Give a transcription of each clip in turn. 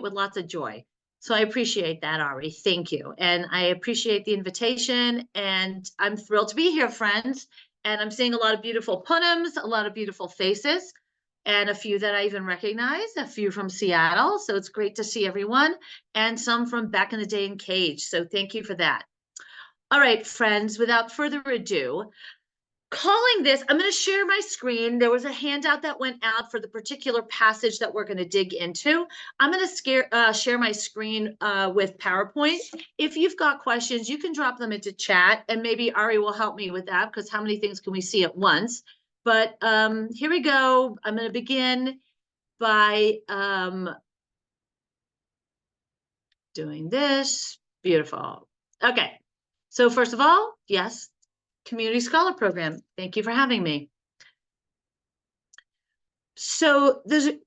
with lots of joy. So I appreciate that, Ari. Thank you. And I appreciate the invitation. And I'm thrilled to be here, friends. And I'm seeing a lot of beautiful punams, a lot of beautiful faces, and a few that I even recognize, a few from Seattle. So it's great to see everyone, and some from back in the day in Cage. So thank you for that. All right, friends, without further ado, calling this, I'm going to share my screen. There was a handout that went out for the particular passage that we're going to dig into. I'm going to share my screen with PowerPoint. If you've got questions, you can drop them into chat, and maybe Ari will help me with that, because how many things can we see at once? But here we go. I'm going to begin by doing this. Beautiful. Okay. So first of all, yes, Community Scholar Program. Thank you for having me. So the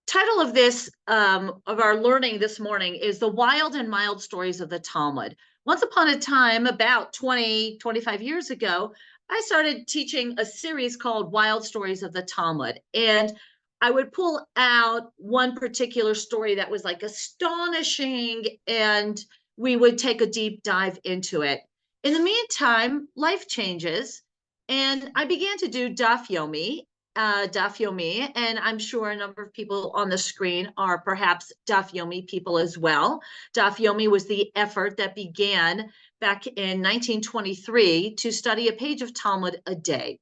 title of this, of our learning this morning, is The Wild and Mild Stories of the Talmud. Once upon a time, about 25 years ago, I started teaching a series called Wild Stories of the Talmud. And I would pull out one particular story that was like astonishing, and we would take a deep dive into it. In the meantime, life changes, and I began to do Daf Yomi, and I'm sure a number of people on the screen are perhaps Daf Yomi people as well. Daf Yomi was the effort that began back in 1923 to study a page of Talmud a day.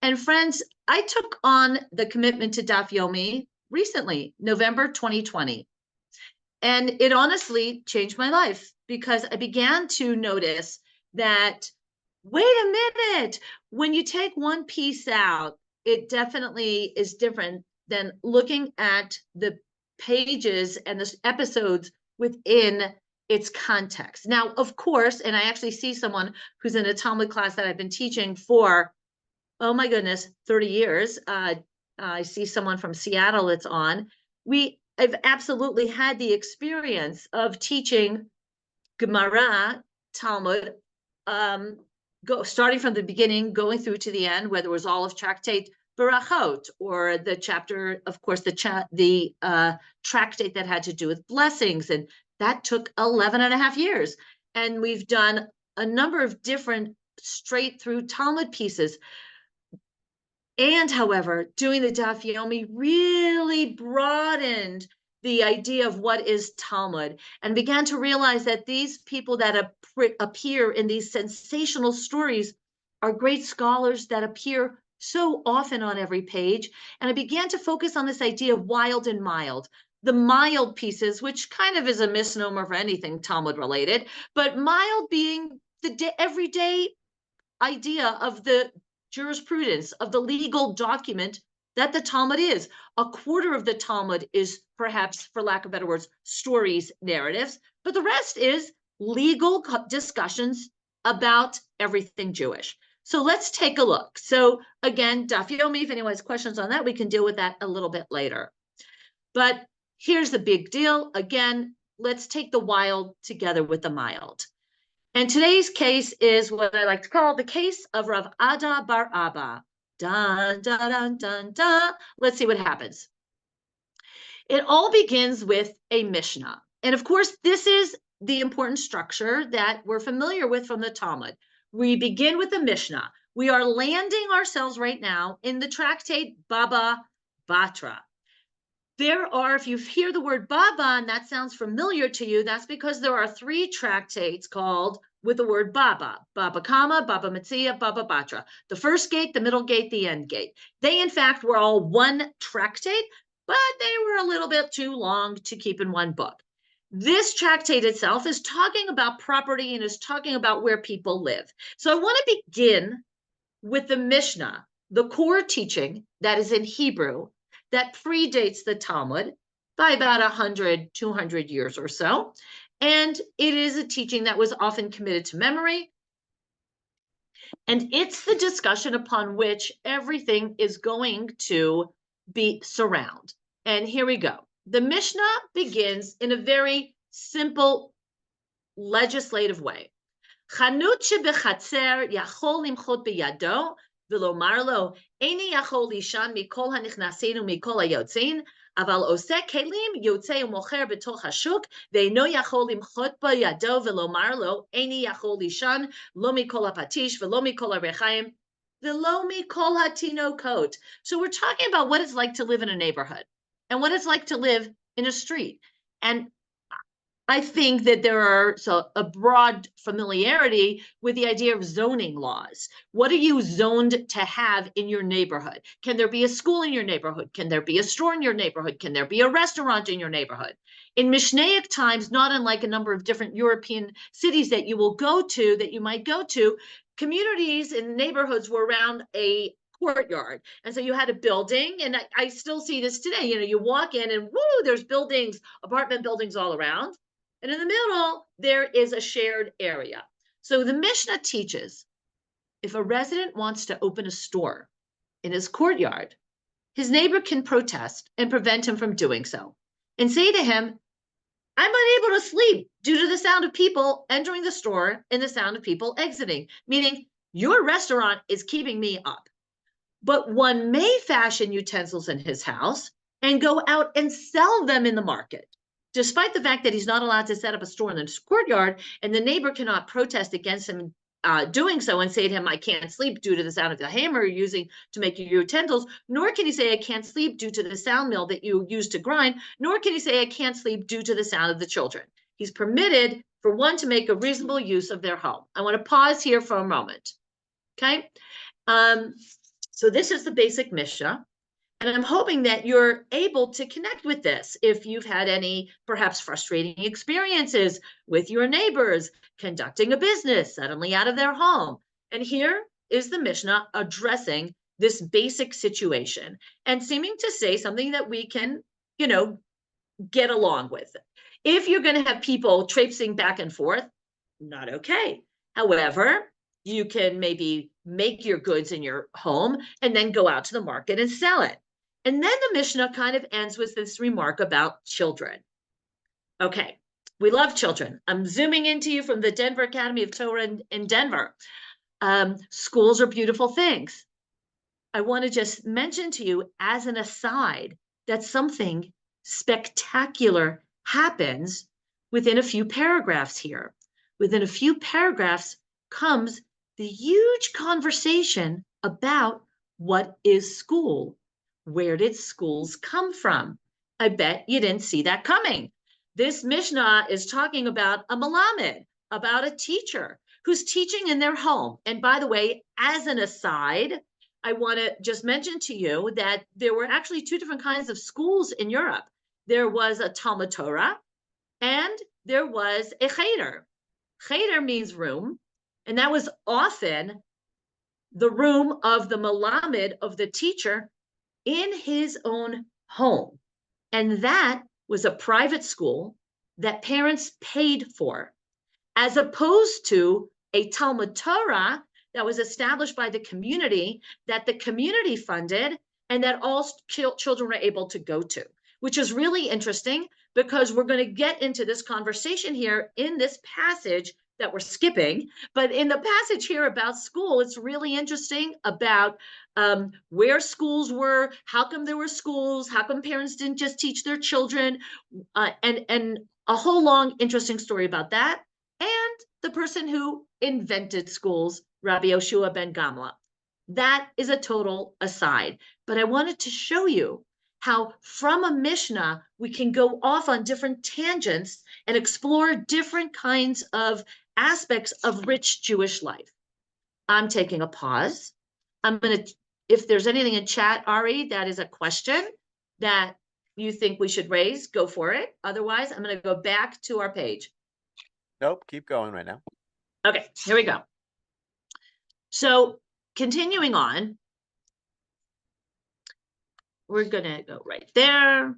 And friends, I took on the commitment to Daf Yomi recently, November 2020. And it honestly changed my life, because I began to notice that, wait a minute, when you take one piece out, it definitely is different than looking at the pages and the episodes within its context. Now, of course, and I actually see someone who's in a Talmud class that I've been teaching for, oh my goodness, 30 years. I see someone from Seattle that's on. I've absolutely had the experience of teaching Gemara, Talmud, starting from the beginning, going through to the end, whether it was all of Tractate Barachot, or the chapter, of course, the Tractate that had to do with blessings, and that took 11 and a half years. And we've done a number of different straight through Talmud pieces. And however, doing the Daf Yomi really broadened the idea of what is Talmud, and began to realize that these people that appear in these sensational stories are great scholars that appear so often on every page. And I began to focus on this idea of wild and mild. The mild pieces, which kind of is a misnomer for anything Talmud related, but mild being the everyday idea of the jurisprudence, of the legal document that the Talmud is. A quarter of the Talmud is, perhaps, for lack of better words, stories, narratives, but the rest is legal discussions about everything Jewish. So let's take a look. So again, Daf Yomi, if anyone has questions on that, we can deal with that a little bit later. But here's the big deal. Again, let's take the wild together with the mild. And today's case is what I like to call the case of Rav Ada bar Abba. Dun, dun, dun, dun, dun. Let's see what happens. It all begins with a mishna. And of course, this is the important structure that we're familiar with from the Talmud. We begin with the mishna. We are landing ourselves right now in the Tractate Batra. There are, if you hear the word Baba and that sounds familiar to you, that's because there are 3 tractates called with the word Baba: Baba Kama, Baba Metzia, Baba Batra. The first gate, the middle gate, the end gate. They, in fact, were all one tractate, but they were a little bit too long to keep in one book. This tractate itself is talking about property and is talking about where people live. So I want to begin with the Mishnah, the core teaching that is in Hebrew, that predates the Talmud by about 100, 200 years or so. And it is a teaching that was often committed to memory. And it's the discussion upon which everything is going to be surround. And here we go. The Mishnah begins in a very simple legislative way. Chanut shebechatzer yachol limchot beyado v'lomar lo eini yachol lishan mikol hanichnasin u'mikol hayotzein אבל עושה כלים יוצא ומוכר בתוך השוק, ואינו יכול למחות בידו ולומר לו, איני יכול לישון, לא מכל הפטיש ולא מכל הרחיים, ולא מכל התינוקות. So we're talking about what it's like to live in a neighborhood and what it's like to live in a street. And I think that there are a broad familiarity with the idea of zoning laws. What are you zoned to have in your neighborhood? Can there be a school in your neighborhood? Can there be a store in your neighborhood? Can there be a restaurant in your neighborhood? In Mishnaic times, not unlike a number of different European cities that you will go to, that you might go to, communities and neighborhoods were around a courtyard. And so you had a building, and I still see this today. You know, you walk in and woo, there's buildings, apartment buildings all around. And in the middle, there is a shared area. So the Mishnah teaches, if a resident wants to open a store in his courtyard, his neighbor can protest and prevent him from doing so and say to him, I'm unable to sleep due to the sound of people entering the store and the sound of people exiting, meaning your restaurant is keeping me up. But one may fashion utensils in his house and go out and sell them in the market, despite the fact that he's not allowed to set up a store in the courtyard, and the neighbor cannot protest against him doing so and say to him, I can't sleep due to the sound of the hammer you're using to make your utensils, nor can he say, I can't sleep due to the sound mill that you use to grind, nor can he say, I can't sleep due to the sound of the children. He's permitted for one to make a reasonable use of their home. I want to pause here for a moment, okay? So this is the basic Mishnah. And I'm hoping that you're able to connect with this if you've had any perhaps frustrating experiences with your neighbors, conducting a business suddenly out of their home. And here is the Mishnah addressing this basic situation and seeming to say something that we can, you know, get along with. If you're going to have people traipsing back and forth, not okay. However, you can maybe make your goods in your home and then go out to the market and sell it. And then the Mishnah kind of ends with this remark about children. Okay, we love children. I'm zooming into you from the Denver Academy of Torah in Denver. Schools are beautiful things. I want to just mention to you as an aside that something spectacular happens within a few paragraphs here. Within a few paragraphs comes the huge conversation about what is school. Where did schools come from? I bet you didn't see that coming. This Mishnah is talking about a melamed, about a teacher who's teaching in their home. And by the way, as an aside, I want to just mention to you that there were actually two different kinds of schools in Europe. There was a Talmud Torah and there was a cheder. Cheder means room, and that was often the room of the melamed, of the teacher, in his own home. And that was a private school that parents paid for, as opposed to a Talmud Torah that was established by the community, that the community funded and that all children were able to go to, which is really interesting because we're going to get into this conversation here in this passage that we're skipping. But in the passage here about school, it's really interesting about where schools were, how come there were schools, how come parents didn't just teach their children, and a whole long interesting story about that, and the person who invented schools, Rabbi Yoshua ben Gamla. That is a total aside, but I wanted to show you how from a Mishnah we can go off on different tangents and explore different kinds of aspects of rich Jewish life. I'm taking a pause. I'm going to, if there's anything in chat, Ari, that is a question that you think we should raise, go for it. Otherwise, I'm going to go back to our page. Nope, keep going right now. Okay, here we go. So continuing on, we're going to go right there.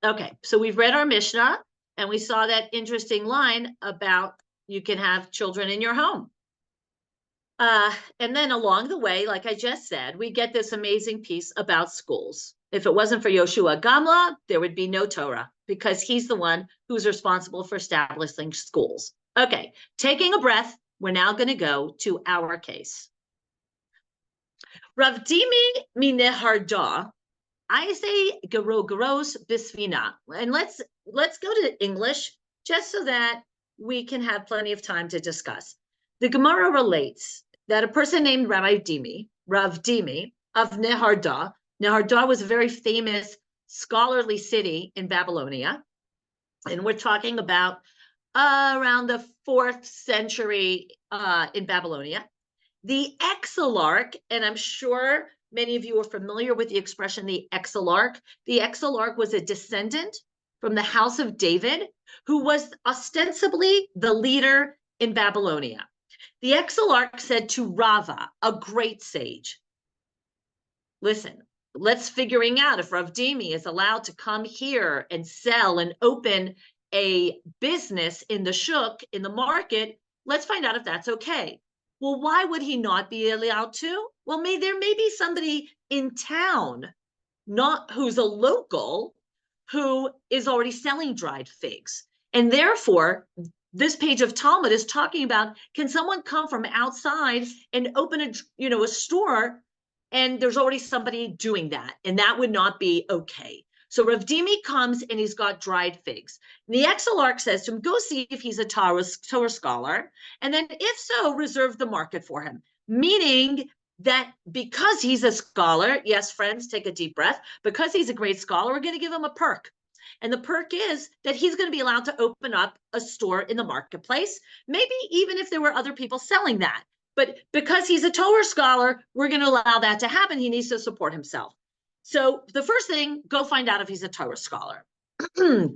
Okay, so we've read our Mishnah and we saw that interesting line about you can have children in your home. And then along the way, like I just said, we get this amazing piece about schools. If it wasn't for Yoshua Gamla, there would be no Torah because he's the one who's responsible for establishing schools. Okay, taking a breath, we're now going to go to our case. Rav Dimi mineharda, I say garos bisvina. And let's go to English just so that we can have plenty of time to discuss. The Gemara relates that a person named Rav Dimi of Neharda. Neharda was a very famous scholarly city in Babylonia. And we're talking about around the 4th century in Babylonia. The exilarch, and I'm sure many of you are familiar with the expression the exilarch. The exilarch was a descendant from the house of David, who was ostensibly the leader in Babylonia. The exilarch said to Rava, a great sage, listen, let's figuring out if Rav Dimi is allowed to come here and sell and open a business in the shuk, in the market. Let's find out if that's okay. Well, why would he not be allowed to? Well, there may be somebody in town, not who's a local, who is already selling dried figs. And therefore, this page of Talmud is talking about, can someone come from outside and open a store, and there's already somebody doing that, and that would not be okay. So Rav Dimi comes and he's got dried figs. And the exilarch says to him, go see if he's a Torah scholar. And then if so, reserve the market for him. Meaning that because he's a scholar, yes, friends, take a deep breath. Because he's a great scholar, we're going to give him a perk. And the perk is that he's going to be allowed to open up a store in the marketplace, maybe even if there were other people selling that. But because he's a Torah scholar, we're going to allow that to happen. He needs to support himself. So the first thing, go find out if he's a Torah scholar.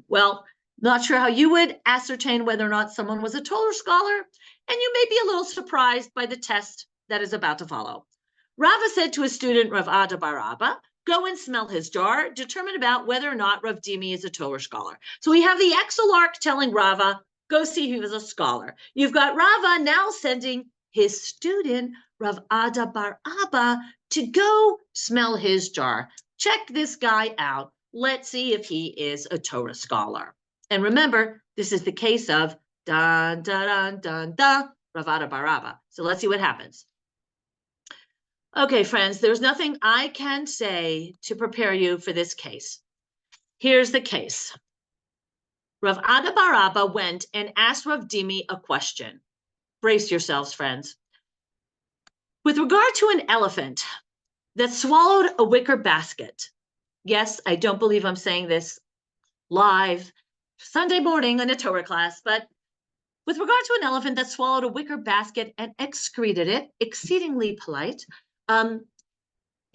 Well, not sure how you would ascertain whether or not someone was a Torah scholar, and you may be a little surprised by the test that is about to follow. Rava said to his student, Rav Ada bar Raba, go and smell his jar, determine about whether or not Rav Dimi is a Torah scholar. So we have the exilarch telling Rava, go see if he was a scholar. You've got Rava now sending his student, Rav Ada bar Abba, to go smell his jar. Check this guy out. Let's see if he is a Torah scholar. And remember, this is the case of dun, dun, dun, dun, dun, Rav Ada bar Abba. So let's see what happens. Okay, friends, there's nothing I can say to prepare you for this case. Here's the case. Rav Ada bar Abba went and asked Rav Dimi a question. Brace yourselves, friends. With regard to an elephant that swallowed a wicker basket. Yes, I don't believe I'm saying this live Sunday morning in a Torah class, but with regard to an elephant that swallowed a wicker basket and excreted it, exceedingly polite,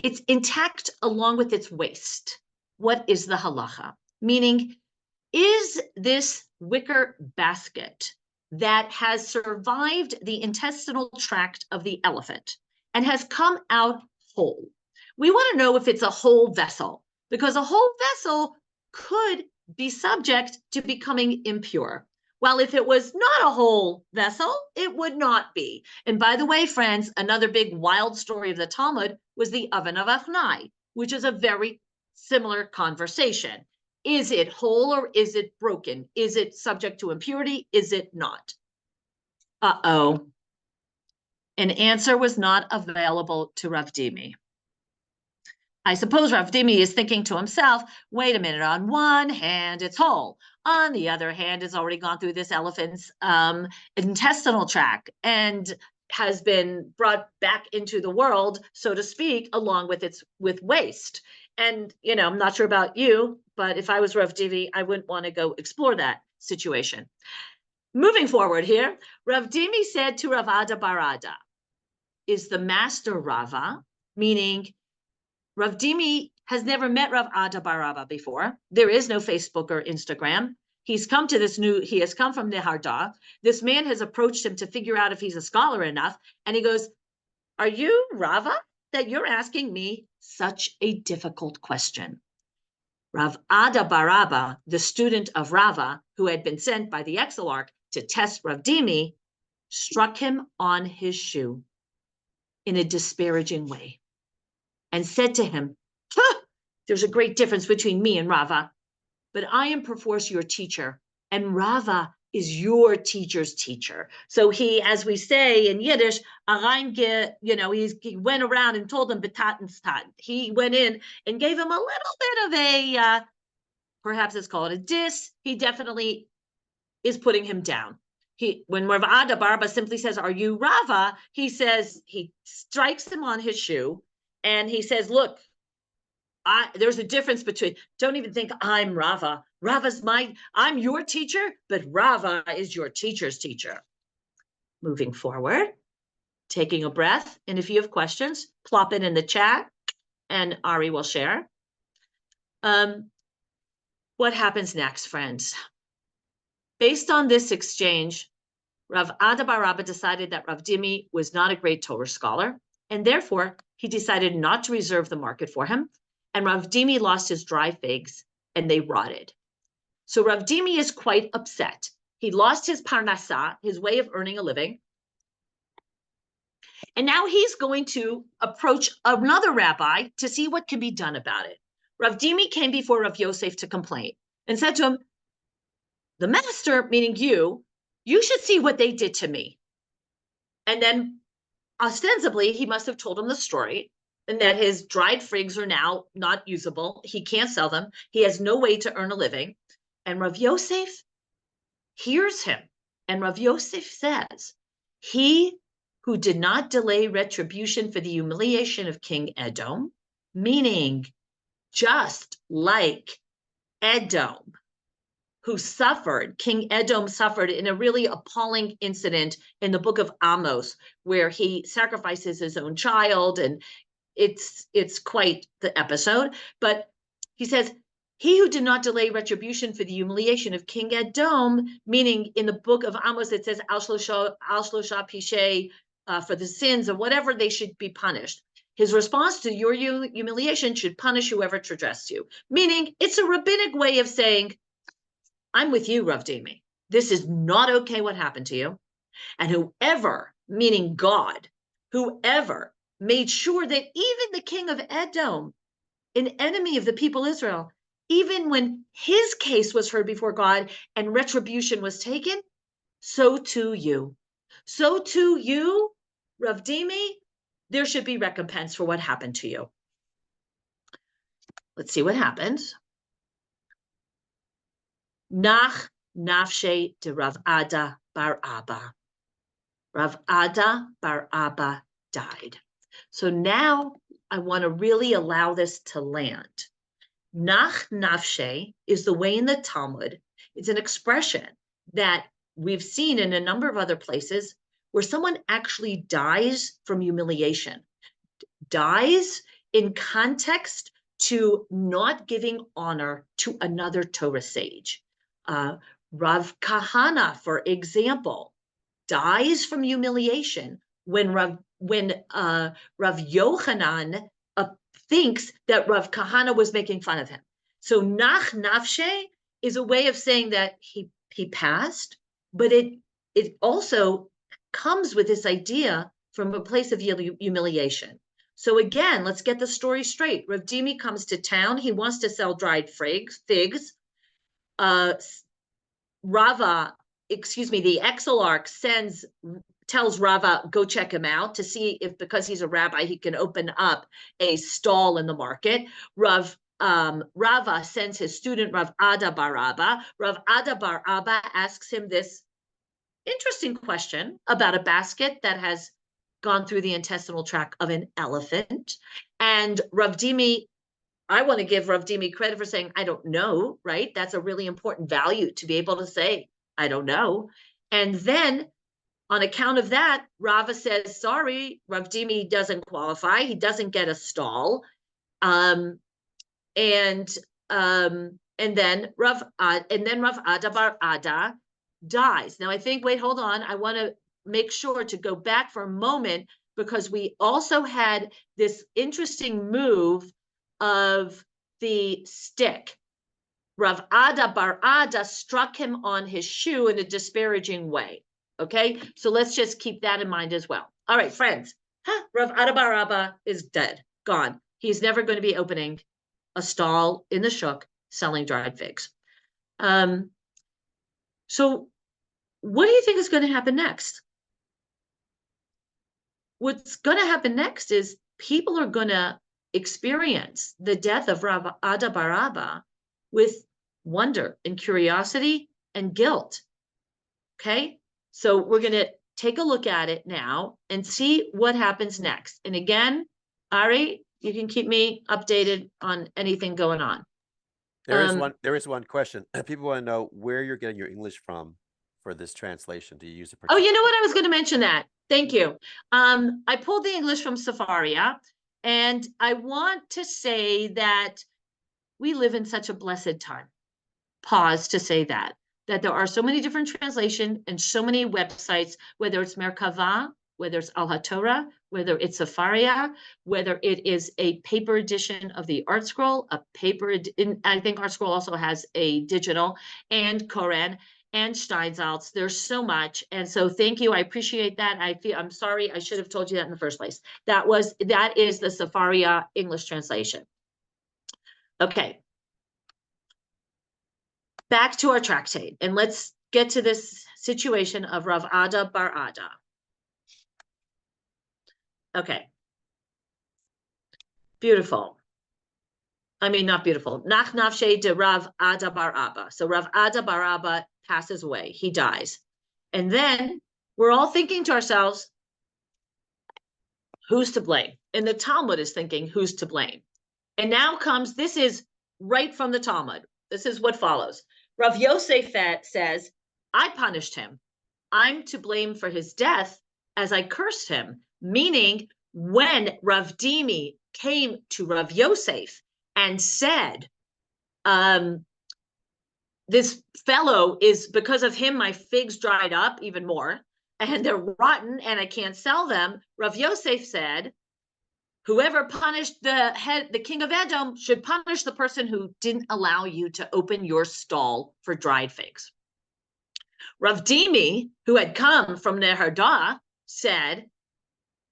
it's intact along with its waste. What is the halacha? Meaning, is this wicker basket that has survived the intestinal tract of the elephant and has come out whole? We want to know if it's a whole vessel, because a whole vessel could be subject to becoming impure. While if it was not a whole vessel, it would not be. And by the way, friends, another big wild story of the Talmud was the oven of Achnai, which is a very similar conversation. Is it whole or is it broken? Is it subject to impurity? Is it not? Uh-oh. An answer was not available to Rav Dimi. I suppose Rav Dimi is thinking to himself, wait a minute, on one hand, it's whole. On the other hand, it's already gone through this elephant's intestinal tract and has been brought back into the world, so to speak, along with waste. And, I'm not sure about you, but if I was Rav Dimi, I wouldn't want to go explore that situation. Moving forward here, Rav Dimi said to Rav Ada bar Ada, is the master Rava, meaning Rav Dimi has never met Rav Ada bar Raba before. There is no Facebook or Instagram. He has come from Neharda. This man has approached him to figure out if he's a scholar enough. And he goes, are you Rava that you're asking me such a difficult question? Rav Ada bar Raba, the student of Rava, who had been sent by the exilarch to test Rav Dimi, struck him on his shoe in a disparaging way and said to him, there's a great difference between me and Rava, but I am perforce your teacher, and Rava is your teacher's teacher. So he, as we say in Yiddish, he went around and told him betat and stat. He went in and gave him a little bit of a, perhaps it's called a diss. He definitely is putting him down. When Rav Ada bar Raba simply says, "Are you Rava?" He says, he strikes him on his shoe, and he says, "Look, there's a difference between, don't even think I'm Rava. I'm your teacher, but Rava is your teacher's teacher." Moving forward, taking a breath, and if you have questions, plop it in the chat, and Ari will share. What happens next, friends? Based on this exchange, Rav Ada bar Raba decided that Rav Dimi was not a great Torah scholar, and therefore he decided not to reserve the market for him. And Rav Dimi lost his dry figs, and they rotted. So Rav Dimi is quite upset. He lost his parnasa, his way of earning a living. And now he's going to approach another rabbi to see what can be done about it. Rav Dimi came before Rav Yosef to complain and said to him, "The master," meaning you should see what they did to me. And then ostensibly, he must have told him the story, and that his dried figs are now not usable. He can't sell them. He has no way to earn a living. And Rav Yosef hears him. And Rav Yosef says, "He who did not delay retribution for the humiliation of King Edom," meaning just like Edom, who suffered, King Edom suffered in a really appalling incident in the book of Amos, where he sacrifices his own child, and it's quite the episode. But he says, "He who did not delay retribution for the humiliation of King Edom," meaning in the book of Amos, it says, Al shlosha pishay, for the sins of whatever they should be punished. His response to your humiliation should punish whoever transgressed you. Meaning, it's a rabbinic way of saying, I'm with you, Rav Dimi. This is not okay what happened to you. And whoever, meaning God, whoever made sure that even the king of Edom, an enemy of the people Israel, even when his case was heard before God and retribution was taken, so too you. So too you, Rav Dimi, there should be recompense for what happened to you. Let's see what happens. Nach nafshe de Rav Ada bar Raba. Rav Ada bar Raba died. So now I want to really allow this to land. Nach nafshe is the way in the Talmud. It's an expression that we've seen in a number of other places where someone actually dies from humiliation, dies in context to not giving honor to another Torah sage. Rav Kahana, for example, dies from humiliation when Rav Yochanan thinks that Rav Kahana was making fun of him. So nach nafshe is a way of saying that he passed, but it also comes with this idea from a place of humiliation. So again, let's get the story straight. Rav Dimi comes to town. He wants to sell dried figs. Rava, the exilarch tells Rava, go check him out to see if, because he's a rabbi, he can open up a stall in the market. Rava sends his student, Rav Ada bar Raba. Rav Ada bar Raba asks him this interesting question about a basket that has gone through the intestinal tract of an elephant. And Rav Dimi, I want to give Rav Dimi credit for saying, I don't know, right? That's a really important value to be able to say, I don't know. And then on account of that, Rava says, sorry, Rav Dimi doesn't qualify. He doesn't get a stall. And then Rav Ada bar Ada dies. Now I think, wait, hold on. I want to make sure to go back for a moment, because we also had this interesting move of the stick. Rav Ada bar Ada struck him on his shoe in a disparaging way. Okay, so let's just keep that in mind as well. All right, friends, Rav Ada bar Raba is dead, gone. He's never going to be opening a stall in the shuk selling dried figs. So what do you think is going to happen next? What's going to happen next is people are going to experience the death of Rav Ada bar Raba with wonder and curiosity and guilt. Okay, so we're going to take a look at it now and see what happens next. And again, Ari, you can keep me updated on anything going on. There is one question. People want to know where you're getting your English from for this translation. Do you use a Oh, you know what? I was going to mention that. Thank you. I pulled the English from Sefaria, and I want to say that we live in such a blessed time. Pause to say that there are so many different translations and so many websites, whether it's Merkava, whether it's Al HaTorah, whether it's Sefaria, whether it is a paper edition of the Art Scroll, I think Art Scroll also has a digital, and Koren and Steinsaltz. There's so much. And so thank you. I appreciate that. I'm sorry. I should have told you that in the first place. That is the Sefaria English translation. Okay. Back to our tractate, and let's get to this situation of Rav Ada bar Ada. Okay. Beautiful. I mean, not beautiful. Nach nafshe de Rav Ada bar Abba. So Rav Ada bar Abba passes away. He dies. And then we're all thinking to ourselves, who's to blame? And the Talmud is thinking, who's to blame? And now comes, this is right from the Talmud. This is what follows. Rav Yosef says, I punished him. I'm to blame for his death as I cursed him. Meaning, when Rav Dimi came to Rav Yosef and said, this fellow is, because of him, my figs dried up even more, and they're rotten, and I can't sell them. Rav Yosef said, whoever punished the king of Edom should punish the person who didn't allow you to open your stall for dried figs. Rav Dimi, who had come from Neharda, said,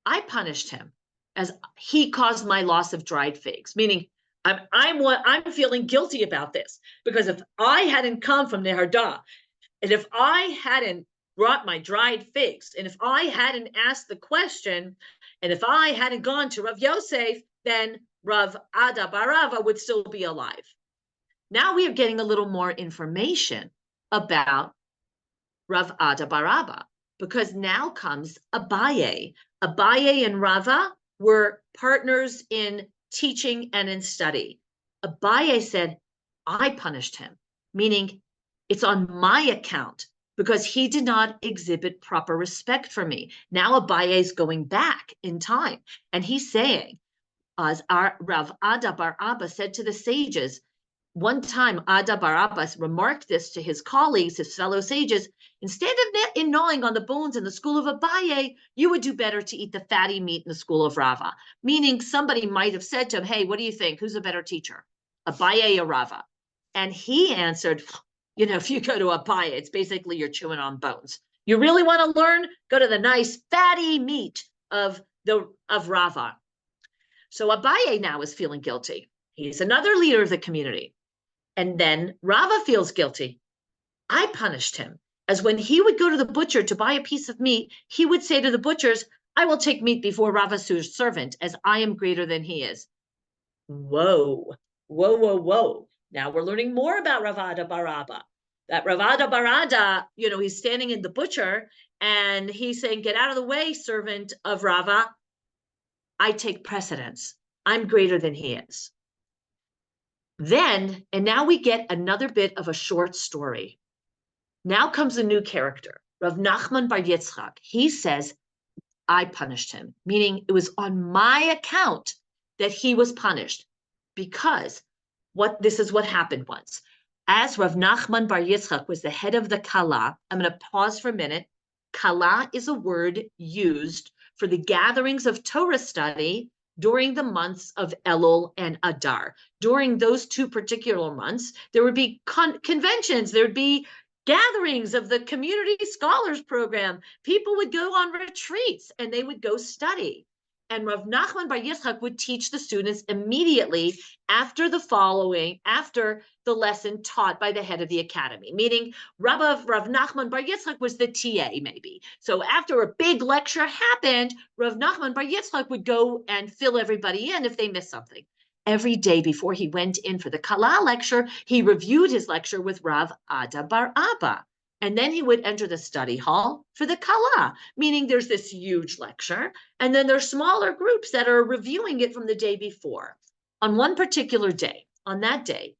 I punished him as he caused my loss of dried figs, meaning I'm feeling guilty about this, because if I hadn't come from Neharda, and if I hadn't brought my dried figs, and if I hadn't asked the question, and if I hadn't gone to Rav Yosef, then Rav Ada bar Raba would still be alive. Now we are getting a little more information about Rav Ada bar Raba, because now comes Abaye. Abaye and Rava were partners in teaching and in study. Abaye said, I punished him, meaning it's on my account, because he did not exhibit proper respect for me. Now Abaye is going back in time, and he's saying, as our Rav Ada bar Abba said to the sages, one time Ada bar Abba remarked this to his colleagues, his fellow sages, instead of gnawing on the bones in the school of Abaye, you would do better to eat the fatty meat in the school of Rava. Meaning somebody might have said to him, hey, what do you think? Who's a better teacher, Abaye or Rava? And he answered, you know, if you go to Abaye, it's basically you're chewing on bones. You really want to learn? Go to the nice fatty meat of Rava. So Abaye now is feeling guilty. He's another leader of the community. And then Rava feels guilty. I punished him, as when he would go to the butcher to buy a piece of meat, he would say to the butchers, I will take meat before Rava's servant, as I am greater than he is. Whoa, whoa, whoa, whoa. Now we're learning more about Rav Ada bar Raba. That Rav Ada bar Ada, you know, he's standing in the butcher and he's saying, get out of the way, servant of Rava. I take precedence. I'm greater than he is. Then, and now we get another bit of a short story. Now comes a new character, Rav Nachman bar Yitzchak. He says, I punished him, meaning it was on my account that he was punished, because this is what happened once. As Rav Nachman bar Yitzchak was the head of the Kala, I'm going to pause for a minute. Kala is a word used for the gatherings of Torah study during the months of Elul and Adar. During those two particular months, there would be conventions, there would be gatherings of the community scholars program. People would go on retreats and they would go study. And Rav Nachman Bar Yitzchak would teach the students immediately after the lesson taught by the head of the academy, meaning Rav Nachman Bar Yitzchak was the TA maybe. So after a big lecture happened, Rav Nachman Bar Yitzchak would go and fill everybody in if they missed something. Every day before he went in for the Kala lecture, he reviewed his lecture with Rav Ada Bar Abba. And then he would enter the study hall for the Kala, meaning there's this huge lecture, and then there's smaller groups that are reviewing it from the day before. On one particular day, on that day,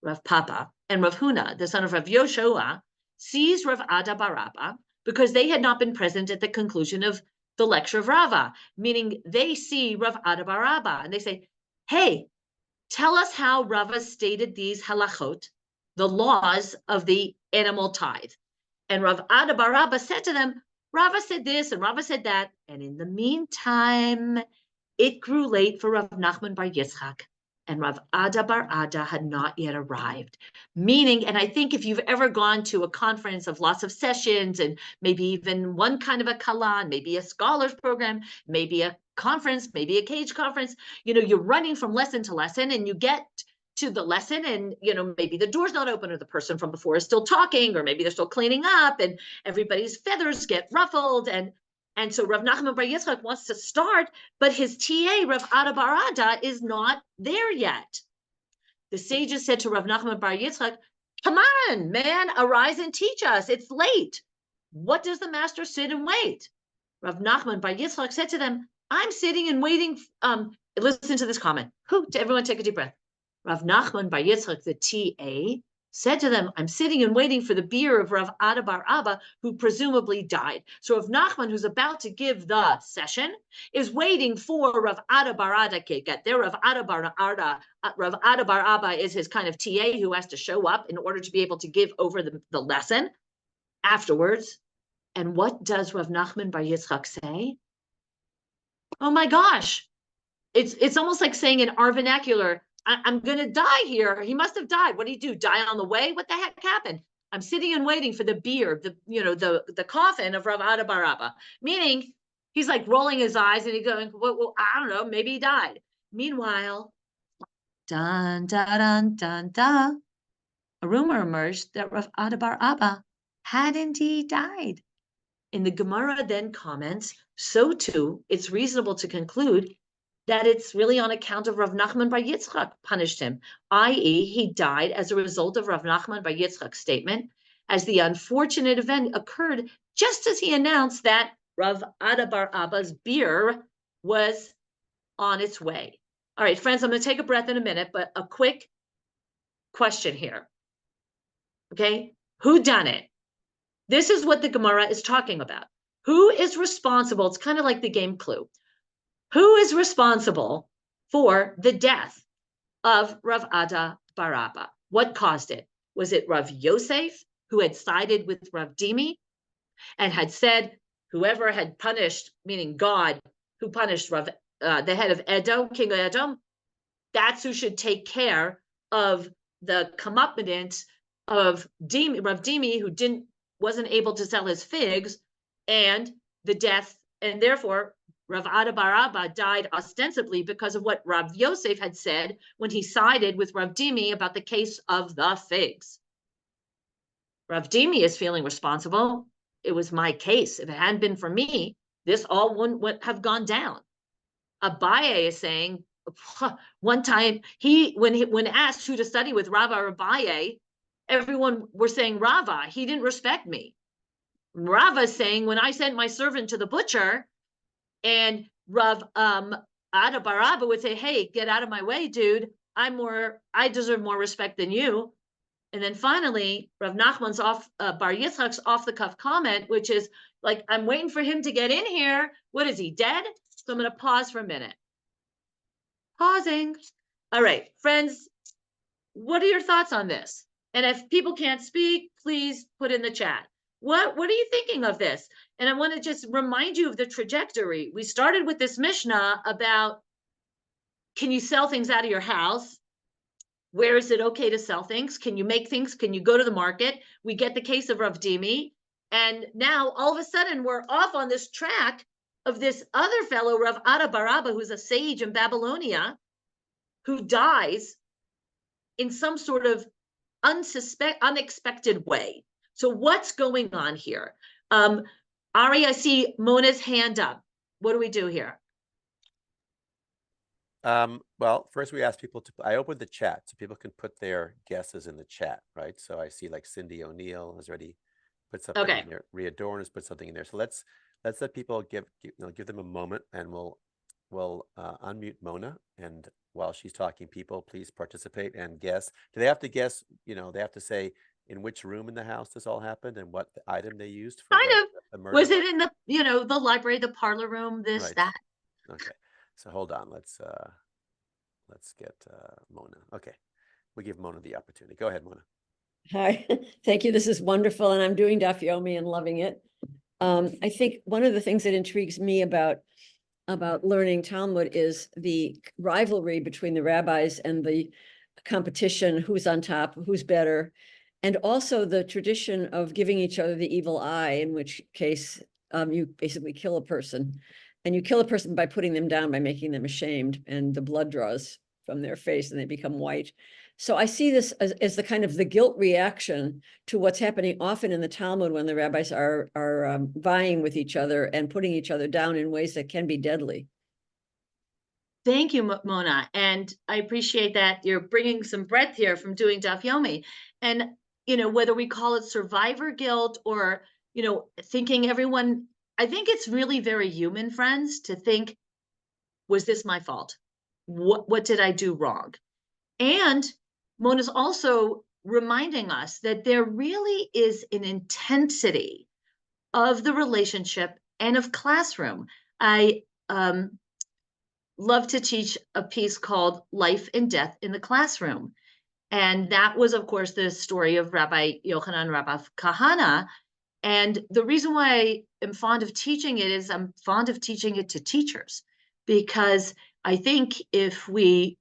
Rav Papa and Rav Huna, the son of Rav Yoshua, sees Rav Ada Bar Abba because they had not been present at the conclusion of the lecture of Rava, meaning they see Rav Ada Bar Abba, and they say, hey, tell us how Rava stated these halachot, the laws of the animal tithe. And Rav Ada Bar Abba said to them, Rava said this and Rava said that. And in the meantime, it grew late for Rav Nachman Bar Yitzchak, and Rav Ada Bar Ada had not yet arrived. Meaning, and I think if you've ever gone to a conference of lots of sessions and maybe even one kind of a kalan, maybe a scholars program, maybe a conference, maybe a cage conference, you're running from lesson to lesson and you get to the lesson and, maybe the door's not open or the person from before is still talking, or maybe they're still cleaning up and everybody's feathers get ruffled. And so Rav Nachman Bar Yitzchak wants to start, but his TA, Rav Ada Bar Ada, is not there yet. The sages said to Rav Nachman Bar Yitzchak, come on, man, arise and teach us. It's late. What does the master sit and wait? Rav Nachman Bar Yitzchak said to them, I'm sitting and waiting. Listen to this comment. Everyone take a deep breath. Rav Nachman Bar Yitzchak, the TA, said to them, I'm sitting and waiting for the biur of Rav Ada Bar Abba, who presumably died. So Rav Nachman, who's about to give the session, is waiting for Rav Ada Bar Ada to get there. Rav Ada Bar Abba is his kind of TA who has to show up in order to be able to give over the lesson afterwards. And what does Rav Nachman Bar Yitzchak say? Oh my gosh. It's almost like saying in our vernacular, I'm going to die here. He must have died. What did he do? Die on the way? What the heck happened? I'm sitting and waiting for the biur, the coffin of Rav Ada Bar Abba. Meaning, he's like rolling his eyes and he's going, well, I don't know, maybe he died. Meanwhile, dun, dun, dun, dun, dun, a rumor emerged that Rav Ada Bar Abba had indeed died. In the Gemara then comments, so too, it's reasonable to conclude that it's really on account of Rav Nachman Bar Yitzchak punished him, i.e. he died as a result of Rav Nachman Bar Yitzchak's statement, as the unfortunate event occurred just as he announced that Rav Ada Bar Abba's biur was on its way. All right, friends, I'm going to take a breath in a minute, but a quick question here. Okay, who done it? This is what the Gemara is talking about. Who is responsible? It's kind of like the game Clue. Who is responsible for the death of Rav Ada Bar Abba? What caused it? Was it Rav Yosef, who had sided with Rav Dimi and had said, whoever had punished, meaning God, who punished the head of Edom, King of Edom, that's who should take care of the comeuppance of Rav Dimi, who wasn't able to sell his figs, and the death, and therefore Rav Ada Bar Abba died ostensibly because of what Rav Yosef had said when he sided with Rav Dimi about the case of the figs. Rav Dimi is feeling responsible. It was my case. If it hadn't been for me, this all wouldn't have gone down. Abaye is saying, one time, when asked who to study with, Rava or Abaye, everyone were saying Rava. He didn't respect me. Rava is saying, when I sent my servant to the butcher, and Rav Ada Bar Abba would say, hey, get out of my way, dude. I deserve more respect than you. And then finally, Rav Nachman's Bar Yitzchak's off-the-cuff comment, which is like, I'm waiting for him to get in here. What is he, dead? So I'm going to pause for a minute. Pausing. All right, friends, what are your thoughts on this? And if people can't speak, please put in the chat. What are you thinking of this? And I want to just remind you of the trajectory. We started with this mishna about, can you sell things out of your house? Where is it okay to sell things? Can you make things? Can you go to the market? We get the case of Rav Dimi. And now all of a sudden we're off on this track of this other fellow, Rav Baraba, who's a sage in Babylonia, who dies in some sort of unexpected way. So what's going on here? Ari, I see Mona's hand up. What do we do here? Well, first we ask people to, I opened the chat so people can put their guesses in the chat, right? So I see like Cindy O'Neill has already put something in there. Ria Dorn has put something in there. So let's let people give them a moment, and we'll unmute Mona. And while she's talking, people please participate and guess. Do they have to guess? They have to say in which room in the house this all happened and what the item they used for the murder. Was it in the the library, the parlor room, this, right, that? Okay. So hold on. Let's get Mona. Okay. We give Mona the opportunity. Go ahead, Mona. Hi, thank you. This is wonderful. And I'm doing Daf Yomi and loving it. I think one of the things that intrigues me about learning Talmud is the rivalry between the rabbis and the competition, who's on top, who's better, and also the tradition of giving each other the evil eye, in which case you basically kill a person. And you kill a person by putting them down, by making them ashamed, and the blood draws from their face and they become white. So I see this as the kind of the guilt reaction to what's happening often in the Talmud when the rabbis are vying with each other and putting each other down in ways that can be deadly. Thank you, Mona. And I appreciate that you're bringing some breadth here from doing Daf Yomi. And, whether we call it survivor guilt or, thinking everyone, I think it's really very human, friends, to think, was this my fault? What did I do wrong? And Mona's also reminding us that there really is an intensity of the relationship and of classroom. I love to teach a piece called Life and Death in the Classroom. And that was, of course, the story of Rabbi Yochanan Rabbi Kahana. And the reason why I am fond of teaching it is I'm fond of teaching it to teachers, because I think if we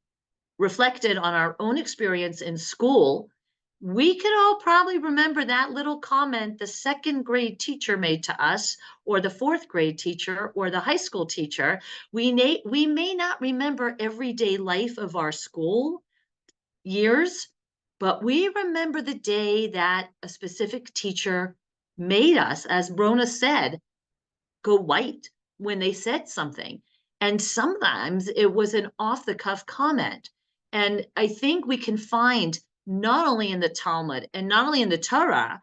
reflected on our own experience in school, we could all probably remember that little comment the second grade teacher made to us, or the fourth grade teacher, or the high school teacher. We may not remember everyday life of our school years, but we remember the day that a specific teacher made us, as Rona said, go white when they said something. And sometimes it was an off-the-cuff comment. And I think we can find not only in the Talmud and not only in the Torah,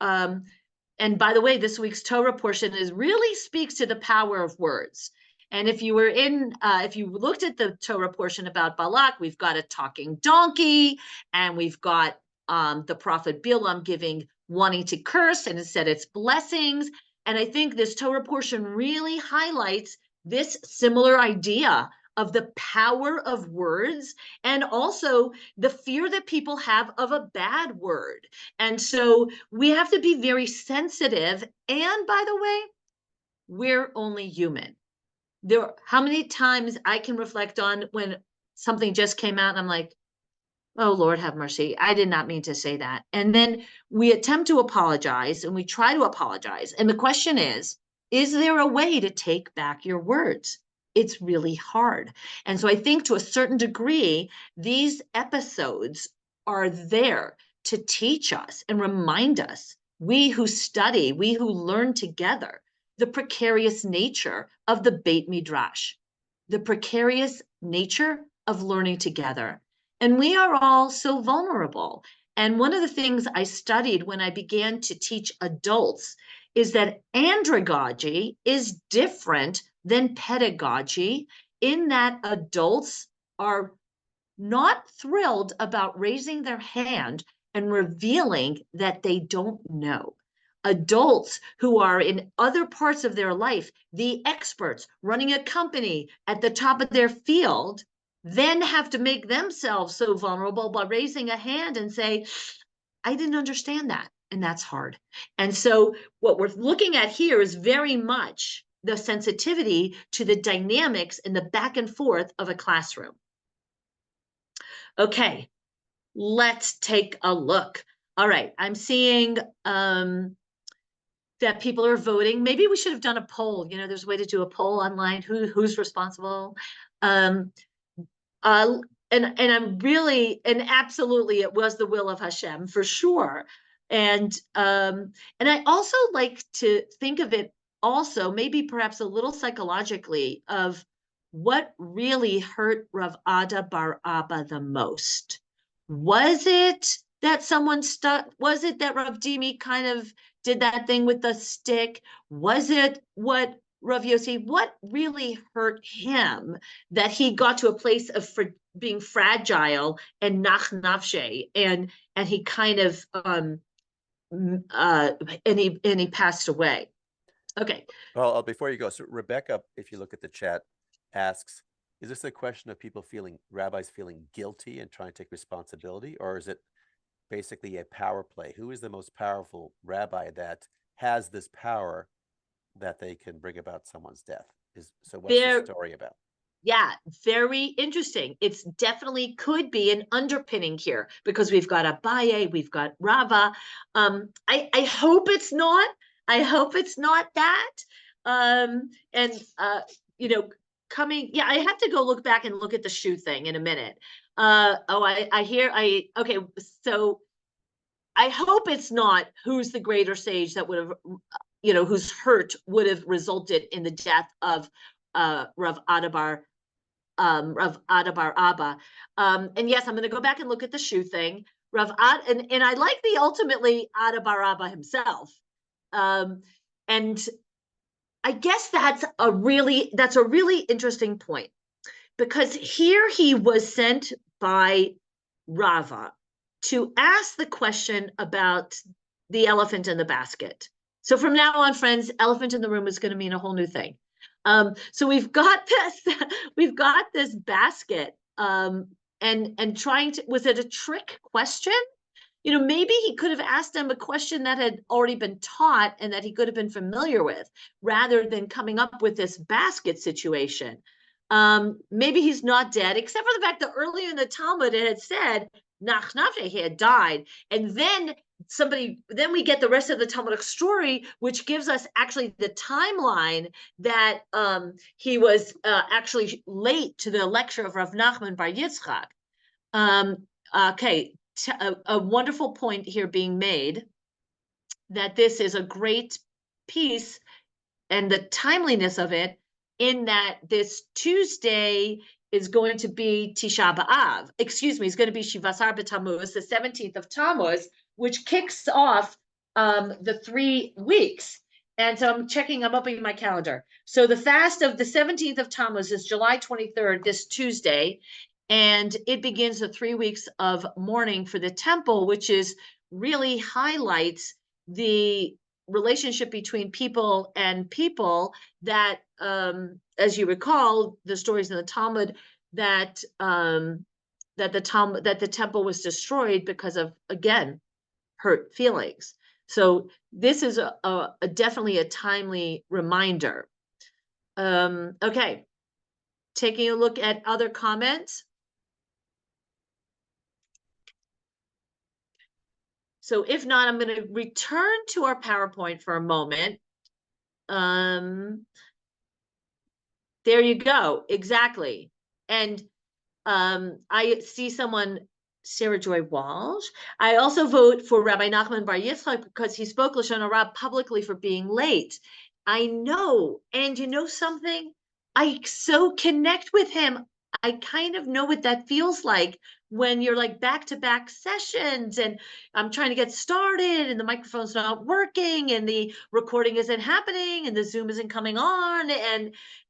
and by the way, this week's Torah portion really speaks to the power of words. And if you looked at the Torah portion about Balak, we've got a talking donkey, and we've got the prophet Bilam wanting to curse, and instead it's blessings. And I think this Torah portion really highlights this similar idea of the power of words, and also the fear that people have of a bad word. And so we have to be very sensitive. And by the way, we're only human. How many times I can reflect on when something just came out and I'm like, oh, Lord, have mercy. I did not mean to say that. And then we attempt to apologize, and we try to apologize. And the question is there a way to take back your words? It's really hard. And so I think to a certain degree, these episodes are there to teach us and remind us, we who study, we who learn together, the precarious nature of the Beit Midrash, the precarious nature of learning together. And we are all so vulnerable. And one of the things I studied when I began to teach adults is that andragogy is different than pedagogy, in that adults are not thrilled about raising their hand and revealing that they don't know. Adults who are in other parts of their life, the experts running a company at the top of their field, then have to make themselves so vulnerable by raising a hand and say, I didn't understand that. And that's hard. And so what we're looking at here is very much the sensitivity to the dynamics and the back and forth of a classroom. Okay, let's take a look. All right, I'm seeing that people are voting. Maybe we should have done a poll. You know, there's a way to do a poll online. Who's responsible? And I'm really, and absolutely, it was the will of Hashem for sure. And I also like to think of it also maybe perhaps a little psychologically of what really hurt Rav Ada bar Abba the most. Was it that someone stuck? Was it that Rav Dimi kind of did that thing with the stick? Was it what Rav Yossi, what really hurt him that he got to a place of being fragile and nach nafshe, and he kind of and he passed away. Okay. Well, before you go, so Rebecca, if you look at the chat, asks, is this a question of people rabbis feeling guilty and trying to take responsibility, or is it basically a power play? Who is the most powerful rabbi that has this power that they can bring about someone's death? So what's the story about? Yeah, very interesting. It's definitely could be an underpinning here because we've got Abaye, we've got Raba. I hope it's not. I hope it's not that. You know, yeah, I have to go look back and look at the shoe thing in a minute. Okay, so I hope it's not who's the greater sage that would have, you know, whose hurt would have resulted in the death of Rav Ada bar Abba. And yes, I'm going to go back and look at the shoe thing. Rav Ad, and I like the ultimately Ada bar Abba himself. And I guess that's a really interesting point, because here he was sent by Rava to ask the question about the elephant in the basket. So from now on, friends, elephant in the room is going to mean a whole new thing. So we've got this basket, and trying to, was it a trick question? You know, maybe he could have asked him a question that had already been taught and that he could have been familiar with, rather than coming up with this basket situation. Maybe he's not dead, except for the fact that earlier in the Talmud it had said nach nafshe, he had died, and then we get the rest of the Talmudic story, which gives us actually the timeline that he was actually late to the lecture of Rav Nachman bar Yitzchak. Okay, a wonderful point here being made, that this is a great piece and the timeliness of it, in that this Tuesday is going to be Tisha B'Av. Excuse me, it's going to be Shivasar B'Tammuz, the 17th of Tammuz, which kicks off the 3 weeks. And so I'm opening my calendar. So the fast of the 17th of Tammuz is July 23rd, this Tuesday, and it begins the 3 weeks of mourning for the temple, which is really highlights the relationship between people and people that, as you recall, the stories in the Talmud that the temple was destroyed because of, again, hurt feelings. So this is a definitely a timely reminder. Okay, taking a look at other comments. So if not, I'm going to return to our PowerPoint for a moment. There you go, exactly. And I see someone, Sarah Joy Walsh. I also vote for Rabbi Nachman bar Yitzchak because he spoke Lashon Hara publicly for being late. I know, and you know something? I so connect with him. I kind of know what that feels like when you're like back-to-back sessions and I'm trying to get started and the microphone's not working and the recording isn't happening and the Zoom isn't coming on,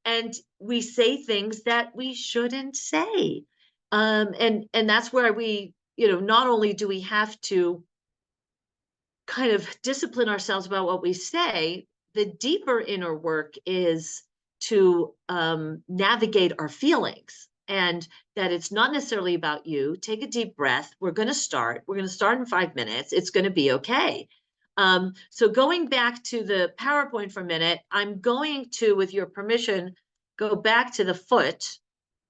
and we say things that we shouldn't say. And that's where we, you know, not only do we have to kind of discipline ourselves about what we say, the deeper inner work is to navigate our feelings, and that it's not necessarily about you. Take a deep breath. We're going to start in 5 minutes. It's going to be okay. So going back to the PowerPoint for a minute, I'm going to, with your permission, go back to the foot.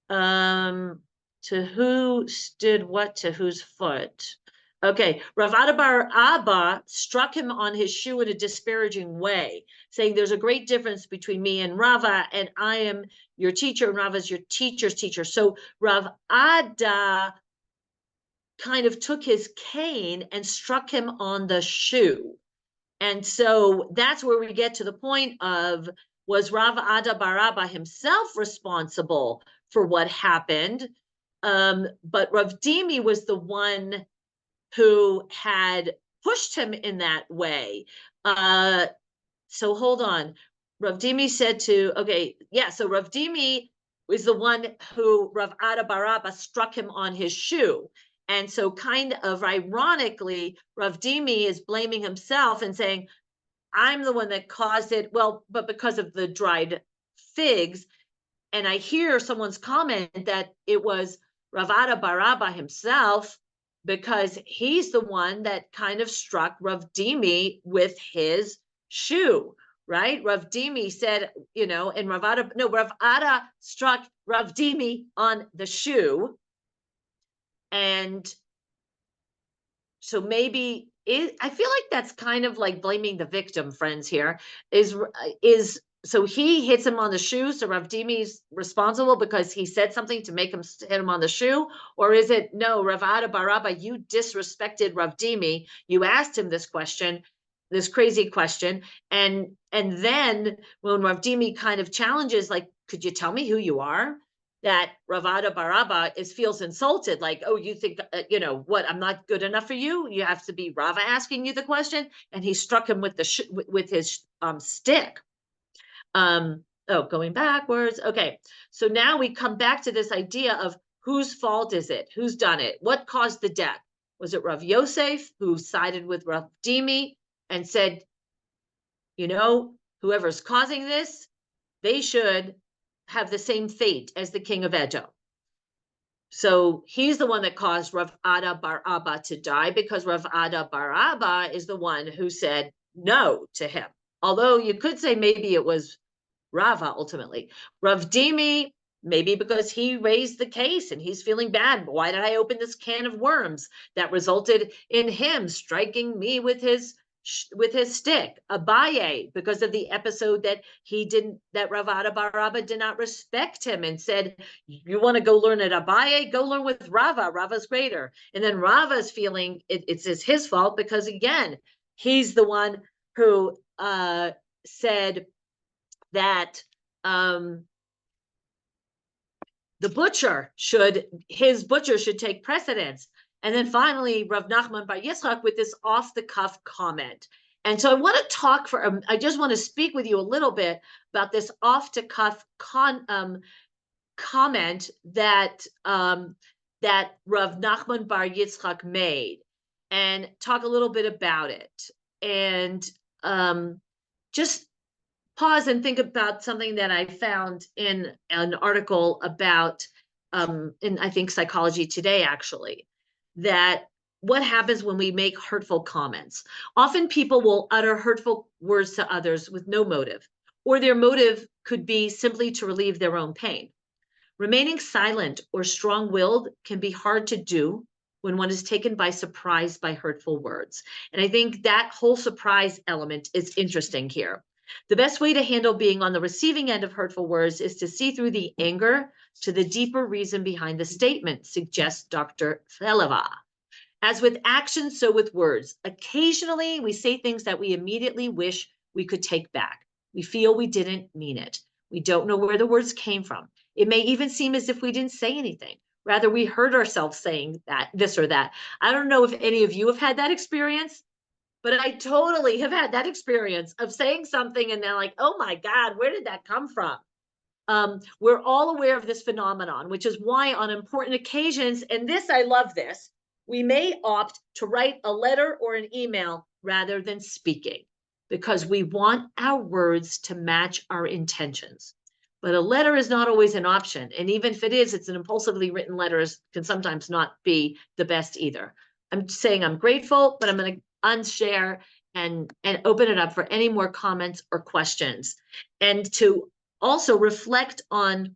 To who stood what to whose foot. Okay, Rav Ada bar Abba struck him on his shoe in a disparaging way, saying there's a great difference between me and Rava, and I am your teacher, and Rava is your teacher's teacher. So Rav Ada kind of took his cane and struck him on the shoe. And so that's where we get to the point of, was Rav Ada bar Abba himself responsible for what happened? But Rav Dimi was the one who had pushed him in that way. So hold on. Rav Dimi said to, okay, yeah, so Rav Dimi was the one who Rav Ada bar Abba struck him on his shoe. And so kind of ironically, Rav Dimi is blaming himself and saying, I'm the one that caused it. Well, but because of the dried figs. And I hear someone's comment that it was Rav Ada bar Abba himself, because he's the one that kind of struck Rav Dimi with his shoe, right? Rav Dimi said, and Rav Ada struck Rav Dimi on the shoe. And so maybe I feel like that's kind of like blaming the victim, friends, here so he hits him on the shoe, so Rav Dimi's responsible because he said something to make him hit him on the shoe? Or is it, no, Rav Ada bar Abba, you disrespected Rav Dimi, you asked him this question, this crazy question, and then when Rav Dimi kind of challenges, like, could you tell me who you are? That Rav Ada bar Abba feels insulted, like, oh, you think, what, I'm not good enough for you? You have to be Rava asking you the question? And he struck him with with his stick. Going backwards. Okay, so now we come back to this idea of whose fault is it? Who's done it? What caused the death? Was it Rav Yosef, who sided with Rav Dimi and said, whoever's causing this, they should have the same fate as the king of Edom? So he's the one that caused Rav Ada bar Abba to die, because Rav Ada bar Abba is the one who said no to him. Although you could say maybe it was Rava ultimately. Rav Dimi, maybe because he raised the case and he's feeling bad. Why did I open this can of worms that resulted in him striking me with his stick? Abaye, because of the episode that Rav Ada bar Abba did not respect him and said, you want to go learn at Abaye? Go learn with Rava. Rava's greater. And then Rava's feeling it's his fault because, again, he's the one who said that his butcher should take precedence. And then finally, Rav Nachman bar Yitzchak with this off-the-cuff comment. And so I want to talk I just want to speak with you a little bit about this off-the-cuff comment that Rav Nachman bar Yitzchak made, and talk a little bit about it. And just pause and think about something that I found in an article about, in I think Psychology Today, actually, that what happens when we make hurtful comments. Often people will utter hurtful words to others with no motive, or their motive could be simply to relieve their own pain. Remaining silent or strong-willed can be hard to do when one is taken by surprise by hurtful words. And I think that whole surprise element is interesting here. The best way to handle being on the receiving end of hurtful words is to see through the anger to the deeper reason behind the statement, suggests Dr. Feleva. As with actions, so with words. Occasionally, we say things that we immediately wish we could take back. We feel we didn't mean it. We don't know where the words came from. It may even seem as if we didn't say anything. Rather, we heard ourselves saying this or that. I don't know if any of you have had that experience, but I totally have had that experience of saying something and then like, oh my God, where did that come from? We're all aware of this phenomenon, which is why on important occasions, and I love this, we may opt to write a letter or an email rather than speaking, because we want our words to match our intentions. But a letter is not always an option. And even if it is, it's an impulsively written letter can sometimes not be the best either. I'm saying I'm grateful, but I'm going to unshare and open it up for any more comments or questions, and to also reflect on,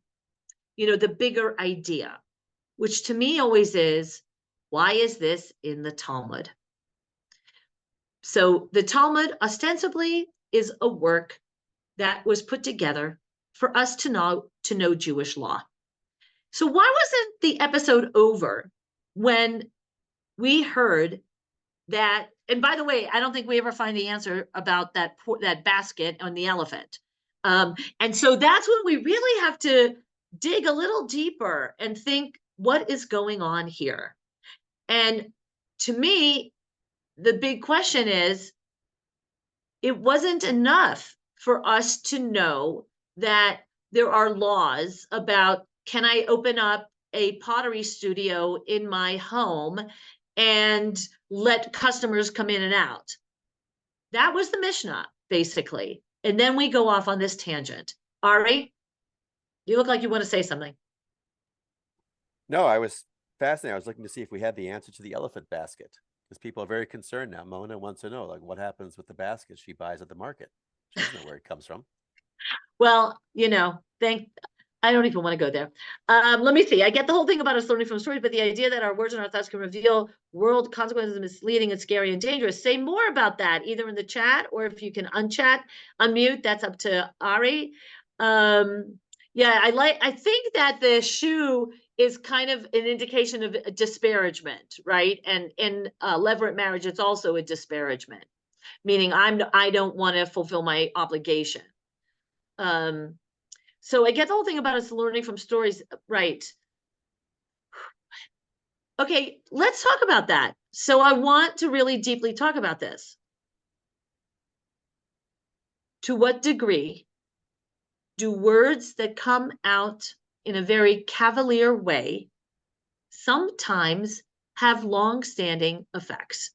the bigger idea, which to me always is, Why is this in the Talmud? So the Talmud ostensibly is a work that was put together for us to know Jewish law. So why wasn't the episode over when we heard that? And by the way, I don't think we ever find the answer about that basket on the elephant. And so that's when we really have to dig a little deeper and think, what is going on here? And to me, the big question is, it wasn't enough for us to know that there are laws about, can I open up a pottery studio in my home and let customers come in and out? That was the Mishnah, basically. And then we go off on this tangent. Ari, you look like you want to say something. No, I was fascinated. I was looking to see if we had the answer to the elephant basket, because people are very concerned now. Mona wants to know, like, what happens with the basket she buys at the market? She doesn't know where it comes from. Well, I don't even want to go there. Let me see. I get the whole thing about us learning from stories, but the idea that our words and our thoughts can reveal world consequences, misleading and scary and dangerous. Say more about that, either in the chat or if you can unmute, that's up to Ari. Yeah, I think that the shoe is kind of an indication of a disparagement, right? And in levirate marriage, it's also a disparagement, meaning I don't want to fulfill my obligation. So I get the whole thing about us learning from stories, right? Okay, let's talk about that. So I want to really deeply talk about this. To what degree do words that come out in a very cavalier way sometimes have long-standing effects?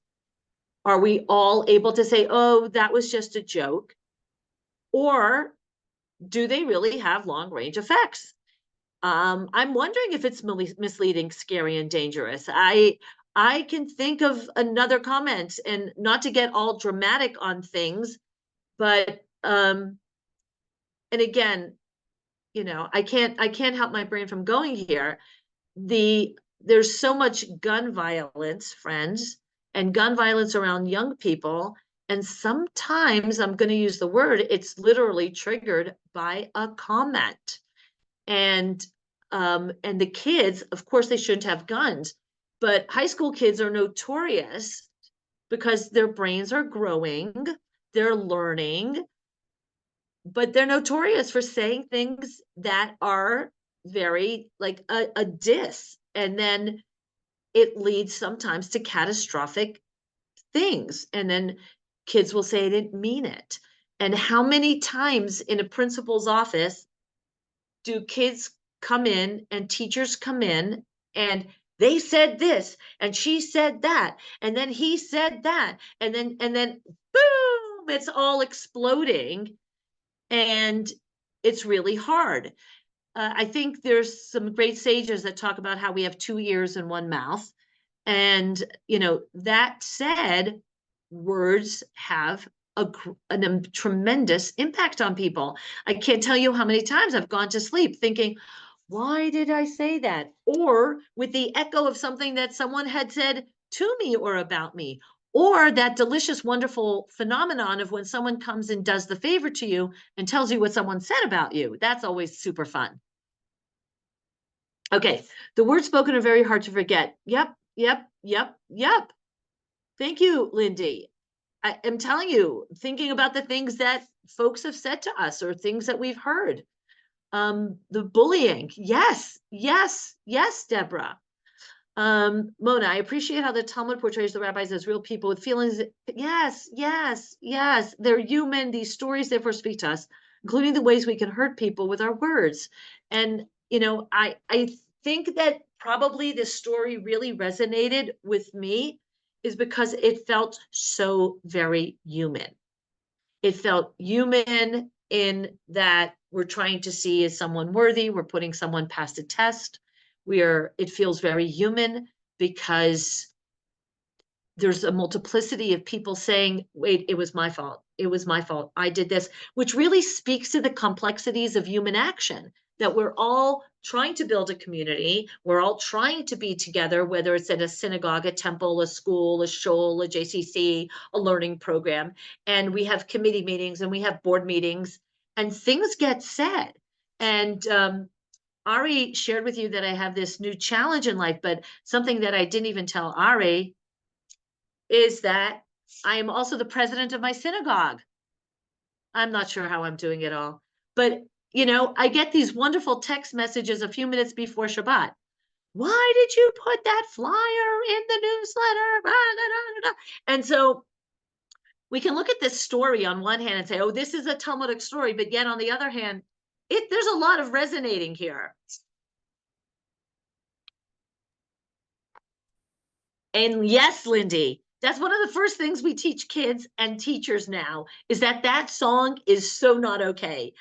Are we all able to say, oh, that was just a joke? Or do they really have long-range effects? I'm wondering if it's misleading, scary, and dangerous. I can think of another comment, and not to get all dramatic on things, but and again, I can't help my brain from going here. There's so much gun violence, friends, and gun violence around young people. And sometimes, I'm going to use the word, it's literally triggered by a comment. And the kids, of course, they shouldn't have guns, but high school kids are notorious because their brains are growing, they're learning, but they're notorious for saying things that are very like a diss. And then it leads sometimes to catastrophic things. And then kids will say, I didn't mean it. And how many times in a principal's office do kids come in and teachers come in and they said this and she said that and then he said that and then boom, it's all exploding, and it's really hard. I think there's some great sages that talk about how we have 2 ears and 1 mouth. And, that said, words have a tremendous impact on people. I can't tell you how many times I've gone to sleep thinking, why did I say that? Or with the echo of something that someone had said to me or about me, or that delicious, wonderful phenomenon of when someone comes and does the favor to you and tells you what someone said about you. That's always super fun. Okay, the words spoken are very hard to forget. Yep. Thank you, Lindy. I am telling you, thinking about the things that folks have said to us or things that we've heard. The bullying. Yes, Deborah. Mona, I appreciate how the Talmud portrays the rabbis as real people with feelings. Yes. They're human. These stories therefore speak to us, including the ways we can hurt people with our words. And, I think that probably this story really resonated with me is because it felt so very human. It felt human in that we're trying to see, is someone worthy? We're putting someone past a test. It feels very human because there's a multiplicity of people saying, wait, it was my fault. It was my fault. I did this, which really speaks to the complexities of human action, that we're all trying to build a community. We're all trying to be together, whether it's at a synagogue, a temple, a school, a shul, a JCC, a learning program. And we have committee meetings and we have board meetings, and things get said. And Ari shared with you that I have this new challenge in life, but something that I didn't even tell Ari is that I am also the president of my synagogue. I'm not sure how I'm doing it all, but you know, I get these wonderful text messages a few minutes before Shabbat. Why did you put that flyer in the newsletter? And so we can look at this story on one hand and say, oh, this is a Talmudic story, but yet on the other hand, there's a lot of resonating here. And yes, Lindy, that's one of the first things we teach kids and teachers now, is that song is so not okay.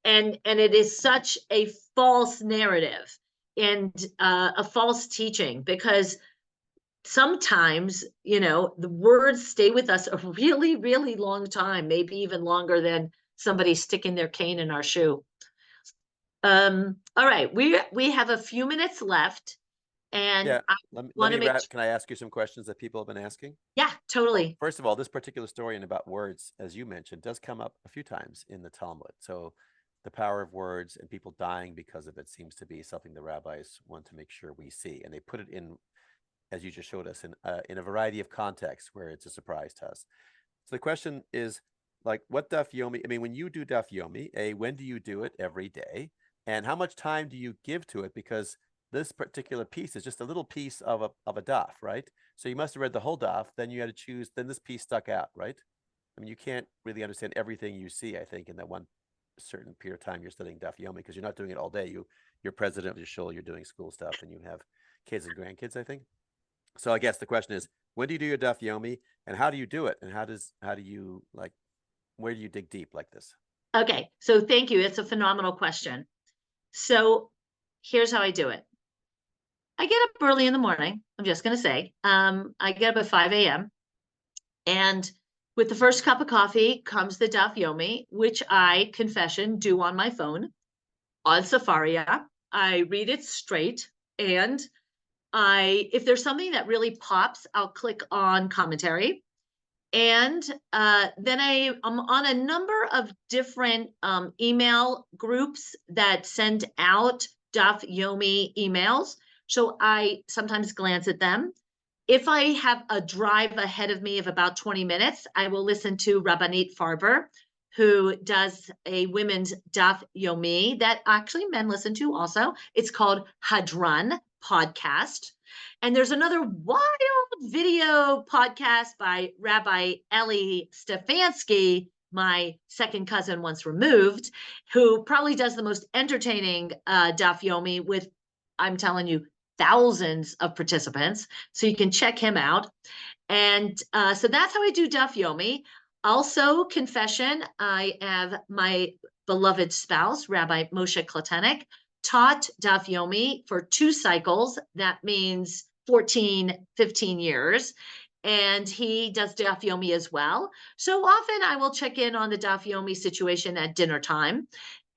And it is such a false narrative and a false teaching, because sometimes, you know, the words stay with us a really, really long time, maybe even longer than somebody sticking their cane in our shoe. All right, we have a few minutes left. And yeah, I can I ask you some questions that people have been asking? Yeah, totally. Well, first of all, this particular story and about words, as you mentioned, does come up a few times in the Talmud. So the power of words and people dying because of it seems to be something the rabbis want to make sure we see. And they put it in, as you just showed us, in a variety of contexts where it's a surprise to us. So the question is, like, what Daf Yomi, I mean, when you do Daf Yomi, when do you do it every day? And how much time do you give to it? Because this particular piece is just a little piece of a daf, right? So you must have read the whole daf, then you had to choose, then this piece stuck out, right? I mean, you can't really understand everything you see, I think, in that one certain period of time you're studying Daf Yomi, because you're not doing it all day. You're president of your shul, you're doing school stuff, and you have kids and grandkids, I think. So I guess the question is, when do you do your Daf Yomi, and how do you do it? And how do you, like, where do you dig deep like this? Okay, so thank you. It's a phenomenal question. So here's how I do it. I get up early in the morning. I'm just going to say, I get up at 5 a.m. And with the first cup of coffee comes the Daf Yomi, which I, confession, do on my phone on Safari app. I read it straight. And if there's something that really pops, I'll click on commentary. And then I'm on a number of different email groups that send out Daf Yomi emails. So I sometimes glance at them. If I have a drive ahead of me of about 20 minutes, I will listen to Rabbanit Farber, who does a women's Daf Yomi that actually men listen to also. It's called Hadran Podcast. And there's another wild video podcast by Rabbi Eli Stefanski, my second cousin once removed, who probably does the most entertaining Daf Yomi with, I'm telling you, thousands of participants. So you can check him out. And so that's how I do Daf Yomi. Also, confession, I have my beloved spouse, Rabbi Moshe Kletenik, taught Daf Yomi for 2 cycles. That means 14, 15 years. And he does Daf Yomi as well. So often I will check in on the Daf Yomi situation at dinner time.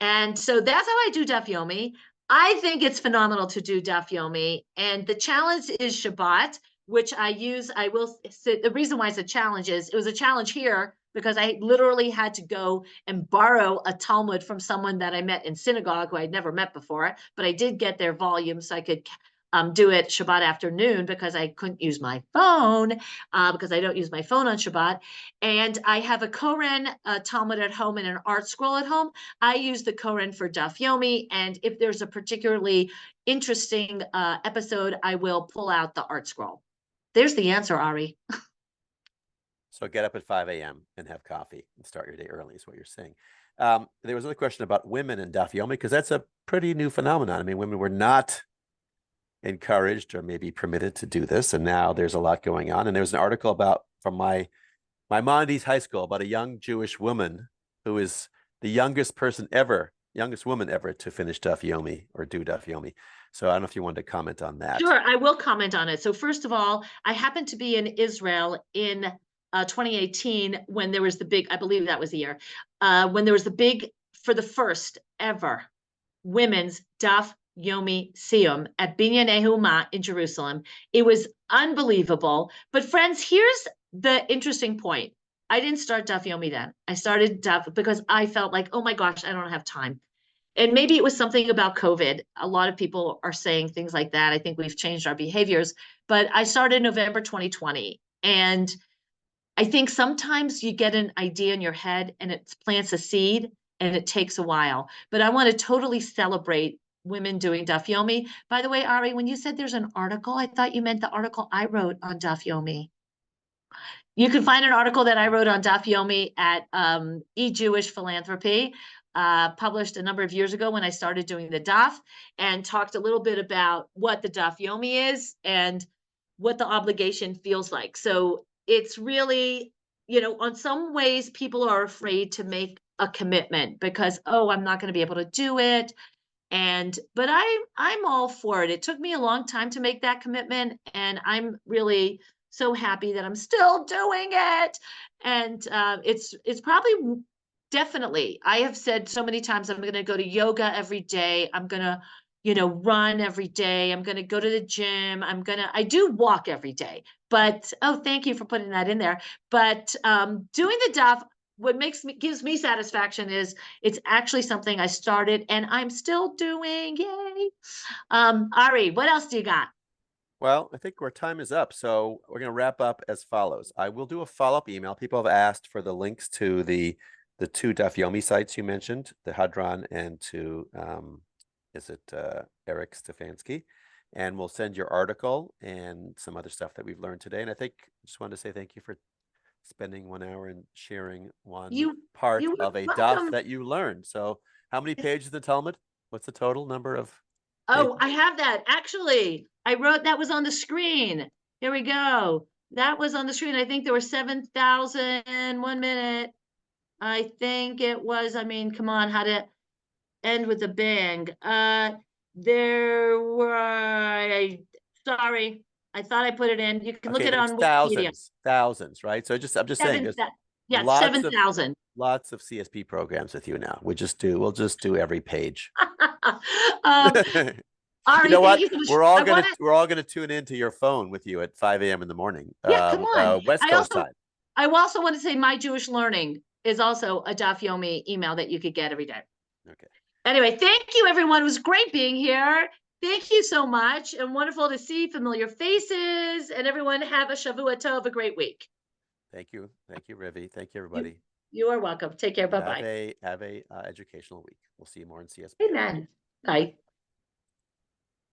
And so that's how I do Daf Yomi. I think it's phenomenal to do Daf Yomi. And the challenge is Shabbat, which I use. I will say the reason why it's a challenge is it was a challenge here because I literally had to go and borrow a Talmud from someone that I met in synagogue who I'd never met before, but I did get their volume so I could do it Shabbat afternoon because I couldn't use my phone because I don't use my phone on Shabbat. And I have a Koren Talmud at home and an art scroll at home. I use the Koren for Daf Yomi. And if there's a particularly interesting episode, I will pull out the art scroll. There's the answer, Ari. So get up at 5 a.m. and have coffee and start your day early is what you're saying. There was another question about women in Daf Yomi, because that's a pretty new phenomenon. I mean, women were not encouraged or maybe permitted to do this, and now there's a lot going on. And there was an article from my Maimonides High School about a young Jewish woman who is the youngest woman ever to finish Daf Yomi or do Daf Yomi. So I don't know if you wanted to comment on that. Sure, I will comment on it. So first of all, I happened to be in Israel in 2018 when there was the big, I believe that was the year, when there was the big, for the first ever women's Daf Yomi Siyum at Binyanei Huma in Jerusalem. It was unbelievable. But friends, here's the interesting point. I didn't start Daf Yomi then. I started Daf because I felt like, oh my gosh, I don't have time. And maybe it was something about COVID. A lot of people are saying things like that. I think we've changed our behaviors. But I started November 2020. And I think sometimes you get an idea in your head and it plants a seed and it takes a while. But I want to totally celebrate women doing Daf Yomi. By the way, Ari, when you said there's an article, I thought you meant the article I wrote on Daf Yomi. You can find an article that I wrote on Daf Yomi at E-Jewish Philanthropy, published a number of years ago when I started doing the Daf, and talked a little bit about what the Daf Yomi is and what the obligation feels like. So it's really, on some ways people are afraid to make a commitment because, oh, I'm not going to be able to do it. But I'm all for it. It took me a long time to make that commitment, and I'm really so happy that I'm still doing it. And it's probably definitely, I have said so many times, I'm going to go to yoga every day. I'm going to, run every day. I'm going to go to the gym. I do walk every day, but, oh, thank you for putting that in there. But doing the Daf, what gives me satisfaction is it's actually something I started and I'm still doing. Yay. Ari, what else do you got? Well, I think our time is up. So we're going to wrap up as follows. I will do a follow-up email. People have asked for the links to the two Daf Yomi sites you mentioned, the Hadran and to, Eric Stefanski. And we'll send your article and some other stuff that we've learned today. And I think I just wanted to say thank you for spending 1 hour and sharing one part of a Daf that you learned. So how many pages in the Talmud? What's the total number of? Oh, I have that. Actually, I wrote that was on the screen. Here we go. That was on the screen. I think there were 7,000. 1 minute. I think it was, come on, how to end with a bang. There were, sorry, I thought I put it in. You can look it on Wikipedia. Thousands, right? So I'm just saying, there's 7,000. Lots of CSP programs with you now. We'll just do every page. Ari, you know what? We're all gonna tune into your phone with you at 5 a.m. in the morning. Yeah, come on. West Coast time. I also want to say My Jewish Learning is also a Daf Yomi email that you could get every day. Okay. Anyway, thank you, everyone. It was great being here. Thank you so much, and wonderful to see familiar faces. And everyone, have a Shavua Tov, a great week. Thank you, Rivy. Thank you, everybody. You are welcome. Take care. Bye-bye. Have a educational week. We'll see you more in CSP. Amen. Bye.